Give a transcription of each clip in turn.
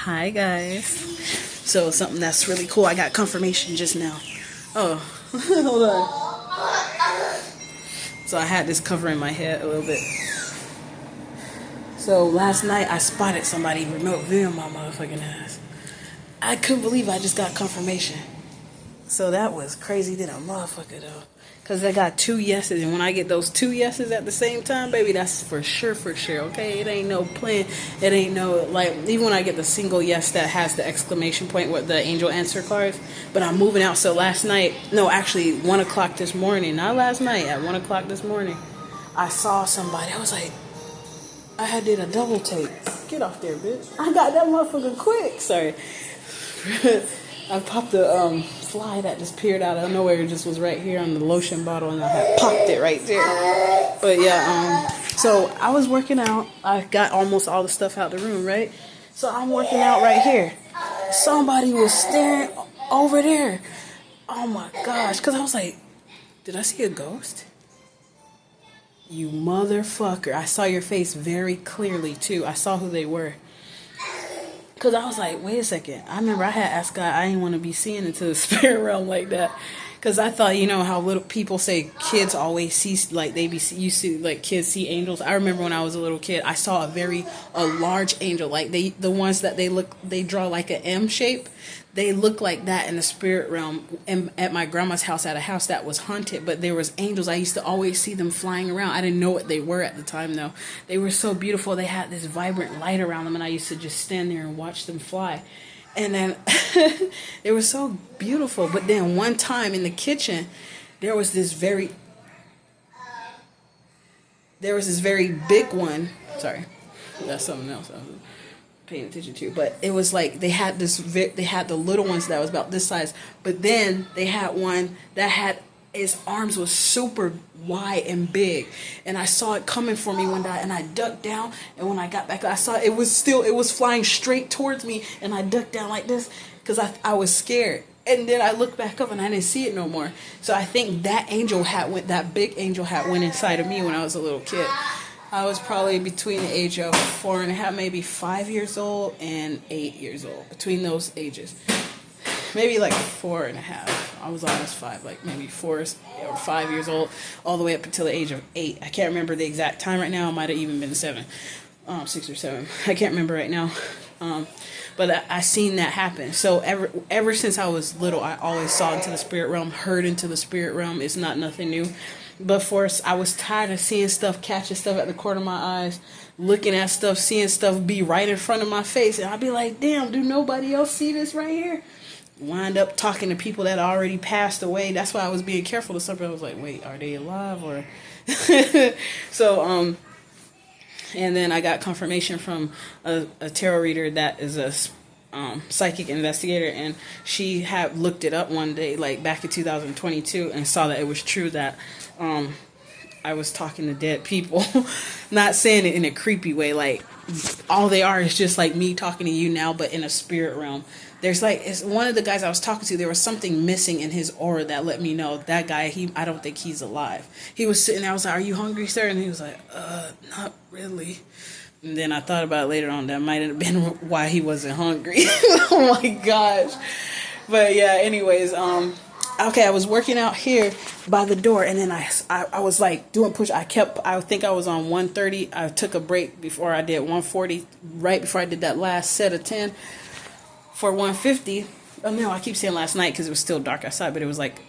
Hi guys. So something that's really cool. I got confirmation just now. Oh, hold on. So I had this covering my head a little bit. So last night I spotted somebody remote viewing my motherfucking ass. I couldn't believe I just got confirmation. So that was crazy than a motherfucker though. Because I got 2 yeses, and when I get those 2 yeses at the same time, baby, that's for sure, okay? It ain't no plan. It ain't no, like, even when I get the single yes that has the exclamation point with the angel answer cards, but I'm moving out. So last night, no, actually 1 o'clock this morning, not last night, at 1 o'clock this morning, I saw somebody. I was like, I did a double take. Get off there, bitch. I got that motherfucker quick. Sorry. I popped the fly that just peered out of nowhere. It just was right here on the lotion bottle, and I had popped it right there. But yeah, so I was working out. I got almost all the stuff out the room, right? So I'm working out right here. Somebody was staring over there. Oh my gosh. Because I was like, did I see a ghost? You motherfucker. I saw your face very clearly, too. I saw who they were. Because I was like, wait a second. I remember I had asked God, I didn't want to be seeing into the spirit realm like that. Because I thought, you know, how little people say kids always see, like, they be used to, like, kids see angels. I remember when I was a little kid, I saw a large angel. Like, the ones that they draw like an M shape. They look like that in the spirit realm. And at my grandma's house, at a house that was haunted, but there was angels. I used to always see them flying around. I didn't know what they were at the time, though. They were so beautiful. They had this vibrant light around them, and I used to just stand there and watch them fly. And then they were so beautiful. But then one time in the kitchen, there was this very big one. Sorry, that's something else I was paying attention to. But it was like they had the little ones that was about this size. But then they had one that had his arms was super wide and big, and I saw it coming for me one day, and I ducked down, and when I got back I saw it was flying straight towards me, and I ducked down like this because I was scared. And then I looked back up and I didn't see it no more. So I think that big angel hat went inside of me when I was a little kid. I was probably between the age of 4.5, maybe 5 years old and 8 years old, between those ages. Maybe like 4.5. I was almost 5, like maybe 4 or 5 years old, all the way up until the age of 8. I can't remember the exact time right now. It might have even been 7, 6 or 7. I can't remember right now. But I seen that happen. So ever since I was little, I always saw into the spirit realm, heard into the spirit realm. It's not nothing new. Before, I was tired of seeing stuff, catching stuff at the corner of my eyes, looking at stuff, seeing stuff be right in front of my face, and I'd be like, damn, do nobody else see this right here? Wind up talking to people that already passed away. That's why I was being careful to something. I was like, wait, are they alive? Or so and then I got confirmation from a tarot reader that is a psychic investigator, and she had looked it up one day, like back in 2022, and saw that it was true that I was talking to dead people. Not saying it in a creepy way, like all they are is just like me talking to you now, but in a spirit realm. There's it's one of the guys I was talking to, there was something missing in his aura that let me know that guy, I don't think he's alive. He was sitting there, I was like, are you hungry, sir? And he was like, not really. And then I thought about it later on, that might have been why he wasn't hungry. Oh my gosh. But yeah, anyways, okay, I was working out here by the door, and then I was like doing push. I think I was on 130. I took a break before I did 140, right before I did that last set of 10 for 150. Oh no, I keep saying last night because it was still dark outside, but it was like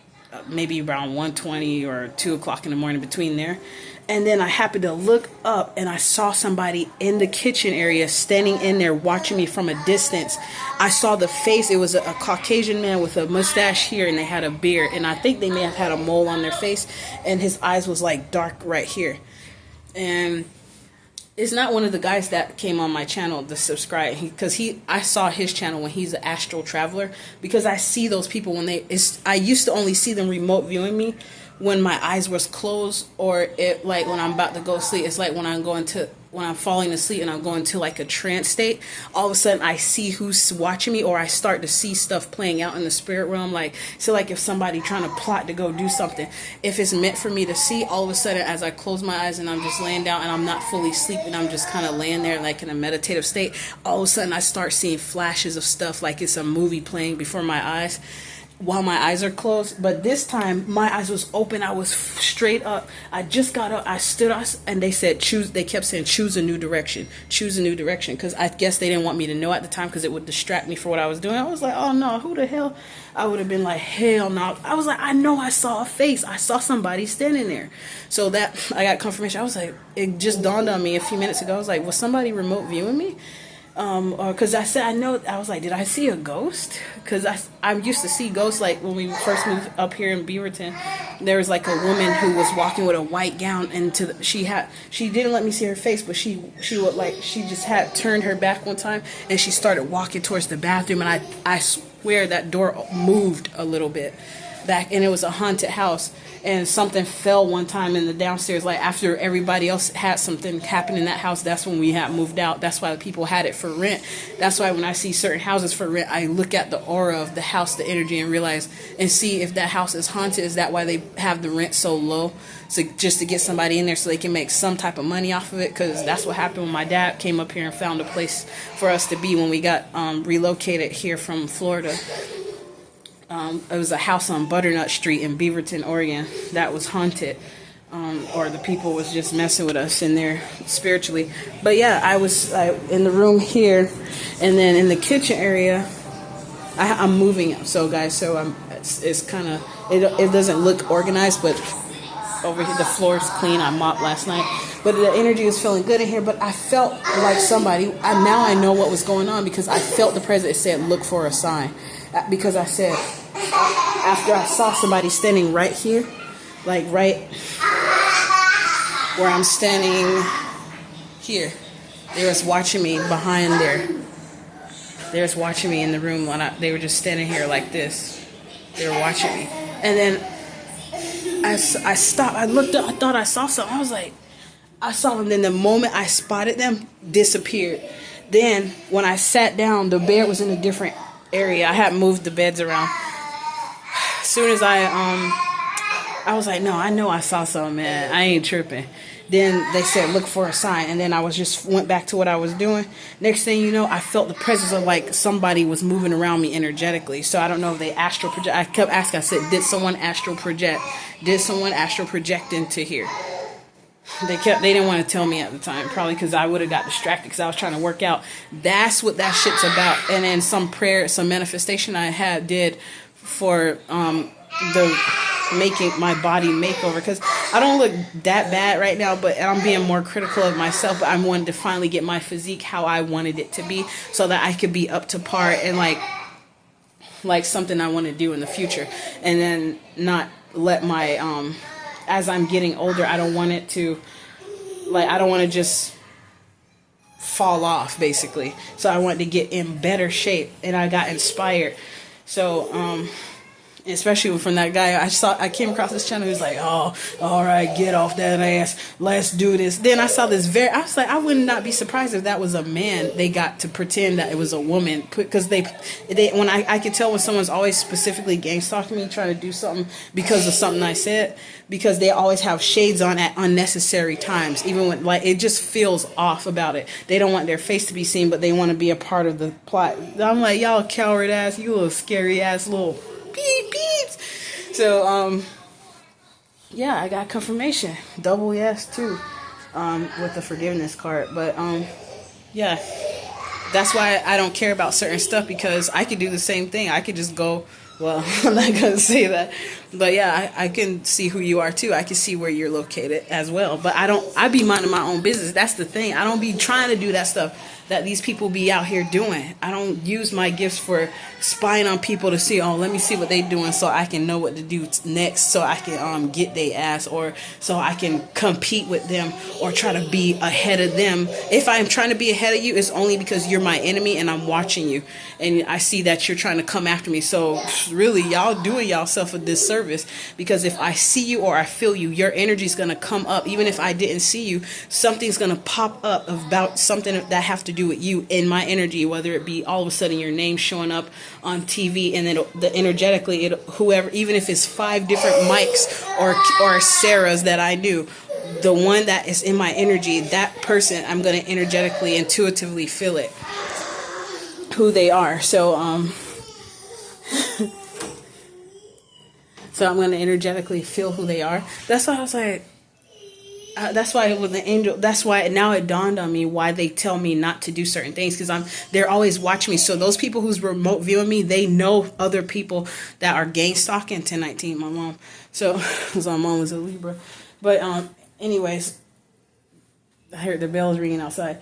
maybe around 1:20 or 2 o'clock in the morning, between there. And then I happened to look up, and I saw somebody in the kitchen area standing in there watching me from a distance. I saw the face. It was a Caucasian man with a mustache here, and they had a beard. And I think they may have had a mole on their face, and his eyes was like dark right here. And it's not one of the guys that came on my channel to subscribe, because I saw his channel when he's an astral traveler, because I see those people when I used to only see them remote viewing me when my eyes was closed, or when I'm about to go to sleep. It's like when I'm going to when I'm falling asleep and I'm going to like a trance state, all of a sudden I see who's watching me, or I start to see stuff playing out in the spirit realm. Like, so like if somebody trying to plot to go do something, if it's meant for me to see, all of a sudden as I close my eyes and I'm just laying down and I'm not fully sleeping, I'm just kind of laying there like in a meditative state, all of a sudden I start seeing flashes of stuff like it's a movie playing before my eyes while my eyes are closed. But this time my eyes was open. I was straight up. I just got up, I stood up, and they said they kept saying choose a new direction, because I guess they didn't want me to know at the time because it would distract me for what I was doing. I was like, oh no, who the hell? I would have been like, hell no. I was like, I know I saw a face, I saw somebody standing there. So that I got confirmation. I was like, it just dawned on me a few minutes ago. I was like, was somebody remote viewing me? Because I said, I was like, did I see a ghost? Because I used to see ghosts, like when we first moved up here in Beaverton, there was like a woman who was walking with a white gown, and she didn't let me see her face, but she would, like, she just had turned her back one time and she started walking towards the bathroom, and I swear that door moved a little bit back, and it was a haunted house. And something fell one time in the downstairs, like after everybody else had something happen in that house. That's when we had moved out. That's why the people had it for rent. That's why when I see certain houses for rent, I look at the aura of the house, the energy, and realize and see if that house is haunted. Is that why they have the rent so low? So just to get somebody in there so they can make some type of money off of it. Because that's what happened when my dad came up here and found a place for us to be when we got relocated here from Florida. It was a house on Butternut Street in Beaverton, Oregon, that was haunted, or the people was just messing with us in there spiritually. But yeah, I was in the room here, and then in the kitchen area, I'm moving. So guys, it's kind of, it doesn't look organized, but over here the floor is clean. I mopped last night, but the energy is feeling good in here. But I felt like somebody. Now I know what was going on because I felt the presence. It said, "Look for a sign," because I said. After I saw somebody standing right here, like right where I'm standing here, they was watching me behind there. They was watching me in the room when they were just standing here like this. They were watching me. And then I stopped. I looked up. I thought I saw something. I was like, I saw them. Then the moment I spotted them, disappeared. Then when I sat down, the bed was in a different area. I had moved the beds around. As soon as I was like, no, I know I saw something, man. I ain't tripping. Then they said, look for a sign. And then I went back to what I was doing. Next thing you know, I felt the presence of like somebody was moving around me energetically. So I don't know if they astral project. I kept asking, I said, did someone astral project? Did someone astral project into here? They didn't want to tell me at the time, probably because I would have got distracted because I was trying to work out. That's what that shit's about. And then some prayer, some manifestation I did for the making my body makeover, because I don't look that bad right now, but I'm being more critical of myself. But I wanted to finally get my physique how I wanted it to be, so that I could be up to par and like something I want to do in the future, and then not let my as I'm getting older, I don't want it to I don't want to just fall off, basically. So I wanted to get in better shape, and I got inspired. So, especially from that guy, I came across this channel. He was like, "Oh, all right, get off that ass. Let's do this." Then I saw this I was like, I would not be surprised if that was a man. They got to pretend that it was a woman, because when I could tell when someone's always specifically gang stalking me, trying to do something because of something I said, because they always have shades on at unnecessary times, even when it just feels off about it. They don't want their face to be seen, but they want to be a part of the plot. I'm like, y'all coward ass, you little scary ass little peeps. So yeah, I got confirmation, double yes too, with the forgiveness card. But yeah, that's why I don't care about certain stuff, because I could do the same thing. I could just go, well, I'm not gonna say that, but yeah, I can see who you are too. I can see where you're located as well. But I be minding my own business. That's the thing. I don't be trying to do that stuff. that these people be out here doing. I don't use my gifts for spying on people to see, oh, let me see what they doing so I can know what to do next, so I can get their ass, or so I can compete with them or try to be ahead of them. If I'm trying to be ahead of you, it's only because you're my enemy and I'm watching you and I see that you're trying to come after me. So really, y'all doing yourself a disservice, because if I see you or I feel you, your energy is going to come up. Even if I didn't see you, something's going to pop up about something that have to do with you in my energy, whether it be all of a sudden your name showing up on TV, and then energetically, whoever, even if it's 5 different Mikes or Sarahs that I knew, the one that is in my energy, that person, I'm going to energetically, intuitively feel it, who they are. So so I'm going to energetically feel who they are. That's why I was like, that's why with the angel, that's why now it dawned on me why they tell me not to do certain things, because they're always watching me. So those people who's remote viewing me, they know other people that are gang stalking. 1019, my mom. So my mom was a Libra. But anyways, I heard the bells ringing outside,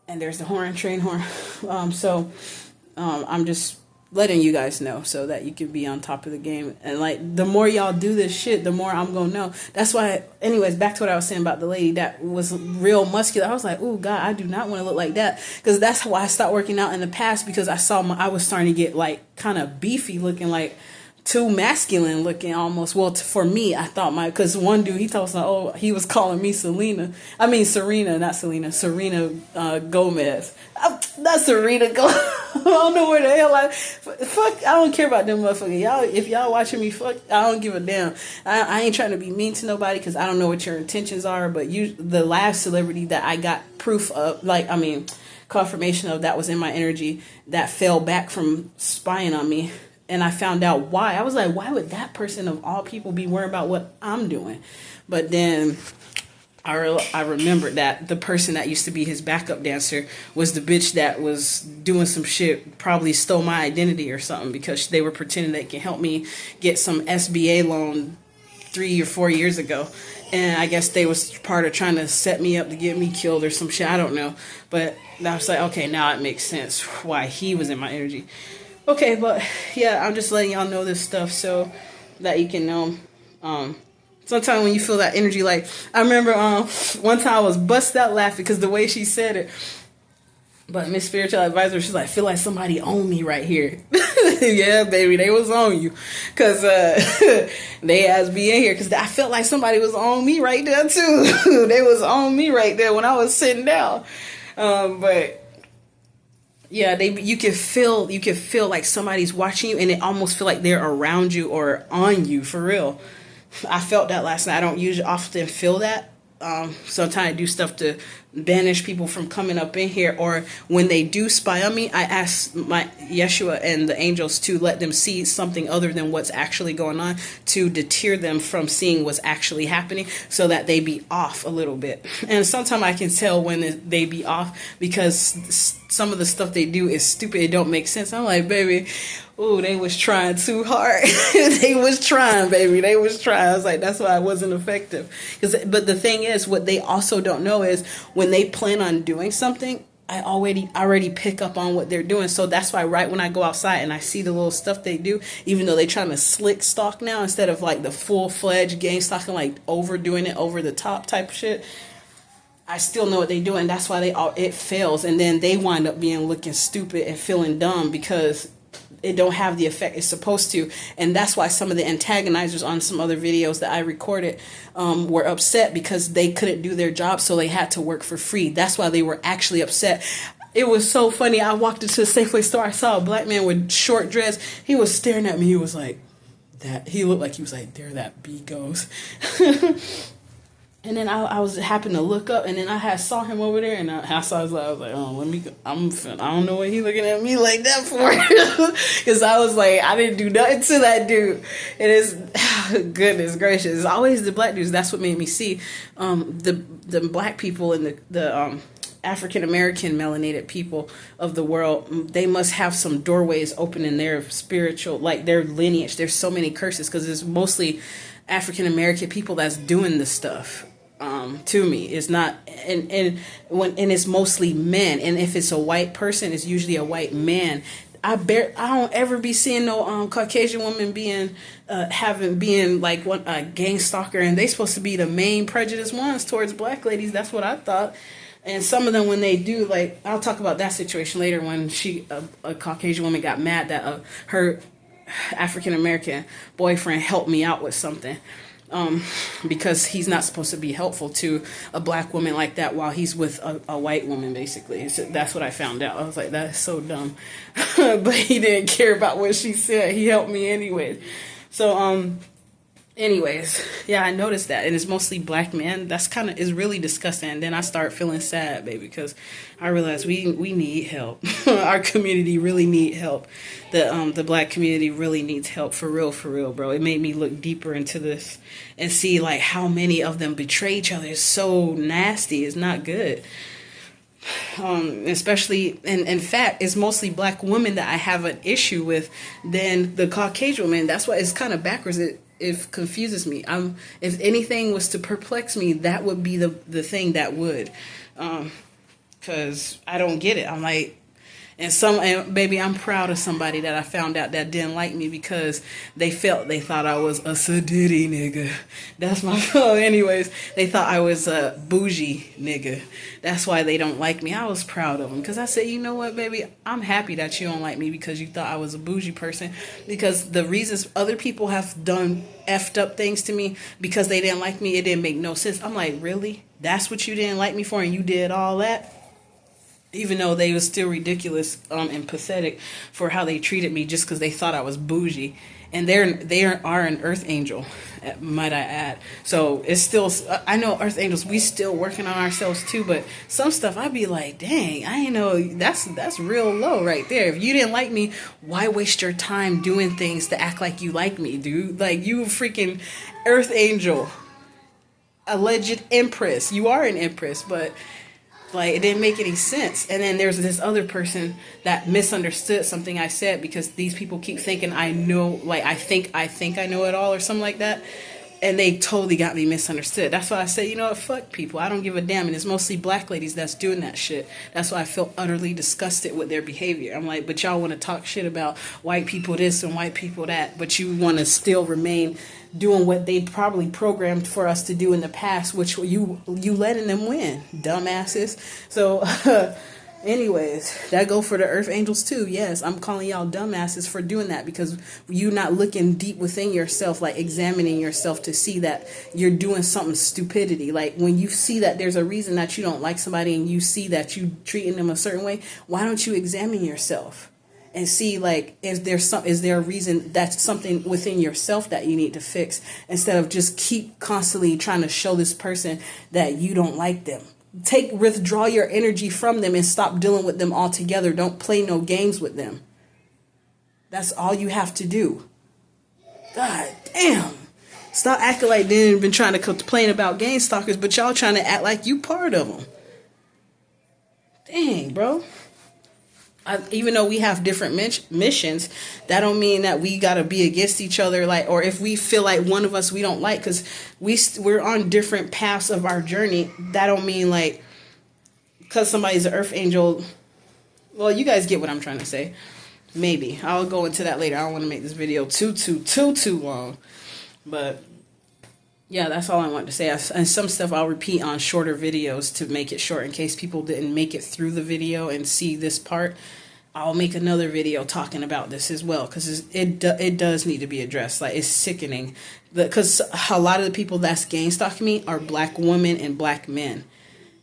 and there's the horn, train horn. I'm just letting you guys know so that you can be on top of the game. And like, the more y'all do this shit, the more I'm gonna know. That's why, anyways, back to what I was saying about the lady that was real muscular. I was like, oh God, I do not want to look like that. Because that's why I stopped working out in the past, because I was starting to get like kind of beefy looking, like too masculine looking almost. Well, for me, I thought because one dude, he told us, he was calling me Serena, not Selena, Serena Gomez. Not Serena Gomez. I don't know where the hell fuck. I don't care about them motherfuckers. Y'all, if y'all watching me, fuck, I don't give a damn. I ain't trying to be mean to nobody, because I don't know what your intentions are. But the last celebrity that I got proof of, confirmation of, that was in my energy, that fell back from spying on me. And I found out why. I was like, why would that person of all people be worried about what I'm doing? But then I remembered that the person that used to be his backup dancer was the bitch that was doing some shit, probably stole my identity or something, because they were pretending they can help me get some SBA loan 3 or 4 years ago. And I guess they was part of trying to set me up to get me killed or some shit. I don't know. But I was like, okay, now it makes sense why he was in my energy. Okay, but yeah, I'm just letting y'all know this stuff so that you can know. Sometimes when you feel that energy, like I remember one time I was busted out laughing because the way she said it. But Miss Spiritual Advisor, she's like, I feel like somebody owned me right here. Yeah, baby, they was on you, because they asked me in here because I felt like somebody was on me right there too. They was on me right there when I was sitting down. But yeah, you can feel like somebody's watching you, and it almost feel like they're around you or on you for real. I felt that last night. I don't usually often feel that. Sometimes I do stuff to banish people from coming up in here, or when they do spy on me, I ask my Yeshua and the angels to let them see something other than what's actually going on, to deter them from seeing what's actually happening, so that they be off a little bit. And sometimes I can tell when they be off, because some of the stuff they do is stupid. It don't make sense. I'm like, baby, ooh, they was trying too hard. They was trying, baby. They was trying. I was like, that's why I wasn't effective. But the thing is, what they also don't know is when they plan on doing something, I already pick up on what they're doing. So that's why right when I go outside and I see the little stuff they do, even though they're trying to slick stalk now instead of like the full-fledged gang stalking, like overdoing it, over the top type of shit, I still know what they do, and that's why it fails, and then they wind up looking stupid and feeling dumb because it don't have the effect it's supposed to. And that's why some of the antagonizers on some other videos that I recorded were upset because they couldn't do their job, so they had to work for free. That's why they were actually upset. It was so funny. I walked into the Safeway store. I saw a black man with short dreads. He was staring at me. He was like, that. He looked like he was like, there that bee goes. And then I happened to look up, and then I saw him over there, and I saw his light. I was like, oh, let me go. I don't know what he looking at me like that for. Because I was like, I didn't do nothing to that dude. And it's, goodness gracious, it's always the black dudes. That's what made me see the black people and the African-American melanated people of the world. They must have some doorways open in their spiritual, like their lineage. There's so many curses because it's mostly African-American people that's doing this stuff. to me. It's not, and it's mostly men. And if it's a white person, it's usually a white man. I don't ever be seeing no Caucasian woman being like a gang stalker, and they supposed to be the main prejudiced ones towards black ladies. That's what I thought. And some of them, when they do, like, I'll talk about that situation later, when a Caucasian woman got mad that her African American boyfriend helped me out with something. Because he's not supposed to be helpful to a black woman like that while he's with a white woman, basically. So that's what I found out. I was like, that's so dumb. But he didn't care about what she said. He helped me anyways. So, anyways, yeah, I noticed that. And it's mostly black men. That's is really disgusting. And then I start feeling sad, baby, because I realize we need help. Our community really need help. The black community really needs help, for real, bro. It made me look deeper into this and see, like, how many of them betray each other. It's so nasty. It's not good. Especially, and in fact, it's mostly black women that I have an issue with than the Caucasian women. That's why it's kind of backwards. It confuses me. If anything was to perplex me, that would be the thing that would, because I don't get it. I'm like, and baby, I'm proud of somebody that I found out that didn't like me because they thought I was a sadiddy nigga. That's my anyways, they thought I was a bougie nigga. That's why they don't like me. I was proud of them because I said, you know what, baby, I'm happy that you don't like me because you thought I was a bougie person, because the reasons other people have done effed up things to me because they didn't like me, it didn't make no sense. I'm like, really? That's what you didn't like me for, and you did all that? Even though they was still ridiculous and pathetic for how they treated me just because they thought I was bougie. And they are an earth angel, might I add. So it's still, I know earth angels, we still working on ourselves too, but some stuff I'd be like, dang, I ain't know, that's real low right there. If you didn't like me, why waste your time doing things to act like you like me, dude? Like, you a freaking earth angel, alleged empress. You are an empress, but like, it didn't make any sense. And then there's this other person that misunderstood something I said, because these people keep thinking I know, like, I think I know it all or something like that. And they totally got me misunderstood. That's why I say, you know what, fuck people. I don't give a damn. And it's mostly black ladies that's doing that shit. That's why I feel utterly disgusted with their behavior. I'm like, but y'all want to talk shit about white people this and white people that, but you want to still remain doing what they probably programmed for us to do in the past, which you letting them win, dumbasses. So anyways, that go for the earth angels too. Yes, I'm calling y'all dumbasses for doing that, because you not looking deep within yourself, like examining yourself to see that you're doing something stupidity. Like, when you see that there's a reason that you don't like somebody and you see that you treating them a certain way, why don't you examine yourself and see, like, is there a reason, that's something within yourself that you need to fix, instead of just keep constantly trying to show this person that you don't like them. Withdraw your energy from them and stop dealing with them altogether. Don't play no games with them. That's all you have to do. God damn. Stop acting like they ain't been trying to complain about gang stalkers, but y'all trying to act like you part of them. Dang, bro. Even though we have different missions, that don't mean that we got to be against each other, like, or if we feel like one of us we don't like, because we're on different paths of our journey. That don't mean, like, because somebody's an earth angel. Well, you guys get what I'm trying to say. Maybe I'll go into that later. I don't want to make this video too long, but yeah, that's all I want to say. And some stuff I'll repeat on shorter videos to make it short, in case people didn't make it through the video and see this part. I'll make another video talking about this as well, because it does need to be addressed. Like, it's sickening, because a lot of the people that's gang stalking me are black women and black men.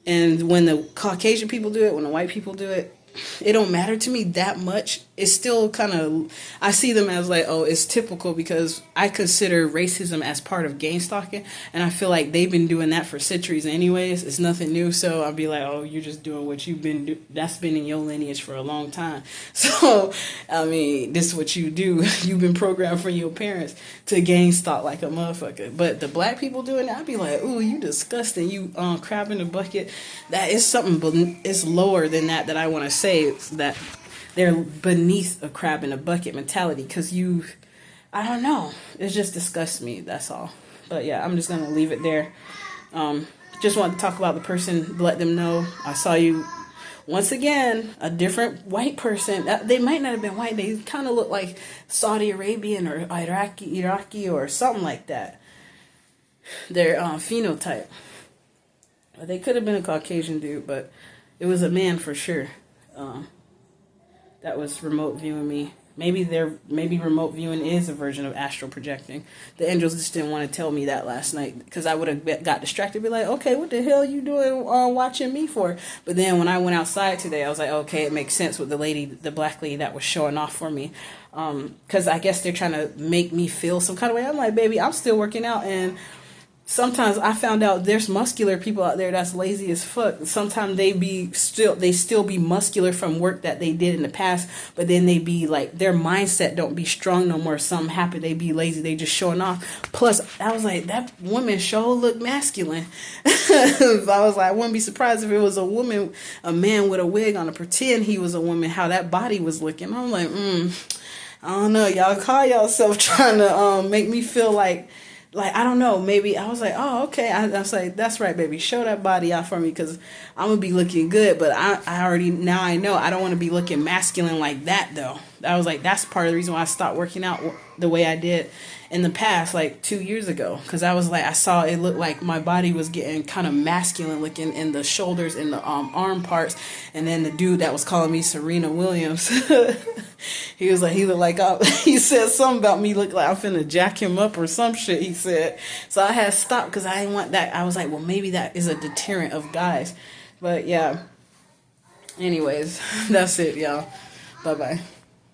And when the Caucasian people do it, when the white people do it, it don't matter to me that much. It's still kind of, I see them as like, oh, it's typical, because I consider racism as part of gang stalking, and I feel like they've been doing that for centuries anyways. It's nothing new. So I'll be like, oh, you're just doing what you've been doing. That's been in your lineage for a long time. So I mean, this is what you do. You've been programmed from your parents to gang stalk like a motherfucker. But the black people doing that, I'd be like, ooh, you disgusting. You crab in the bucket. That is something, but it's lower than that I want to say, that they're beneath a crab in a bucket mentality, because I don't know, it just disgusts me, that's all. But yeah, I'm just gonna leave it there. just wanted to talk about the person, let them know I saw you. Once again, a different white person. They might not have been white. They kind of look like Saudi Arabian or Iraqi or something like that. Their phenotype. They could have been a Caucasian dude, but it was a man for sure. That was remote viewing me. Maybe remote viewing is a version of astral projecting. The angels just didn't want to tell me that last night because I would have got distracted. Be like, okay, what the hell are you doing watching me for? But then when I went outside today, I was like, okay, it makes sense with the black lady that was showing off for me. Because I guess they're trying to make me feel some kind of way. I'm like, baby, I'm still working out, and sometimes I found out there's muscular people out there that's lazy as fuck. Sometimes they still be muscular from work that they did in the past, but then they be like, their mindset don't be strong no more. Something happened, they be lazy, they just showing off. Plus, I was like, that woman sure looked masculine. I was like, I wouldn't be surprised if it was a man with a wig on to pretend he was a woman, how that body was looking. I'm like, I don't know, y'all call yourself trying to make me feel like I don't know, maybe I was like, oh, okay. I was like, that's right, baby. Show that body out for me because I'm going to be looking good. But now I know I don't want to be looking masculine like that, though. I was like, that's part of the reason why I stopped working out the way I did in the past, like 2 years ago. Because I was like, I saw it looked like my body was getting kind of masculine looking in the shoulders and the arm parts. And then the dude that was calling me Serena Williams, he was like, he looked like, he said something about me look like I'm finna jack him up or some shit, he said. So I had stopped because I didn't want that. I was like, well, maybe that is a deterrent of guys. But yeah. Anyways, that's it, y'all. Bye-bye.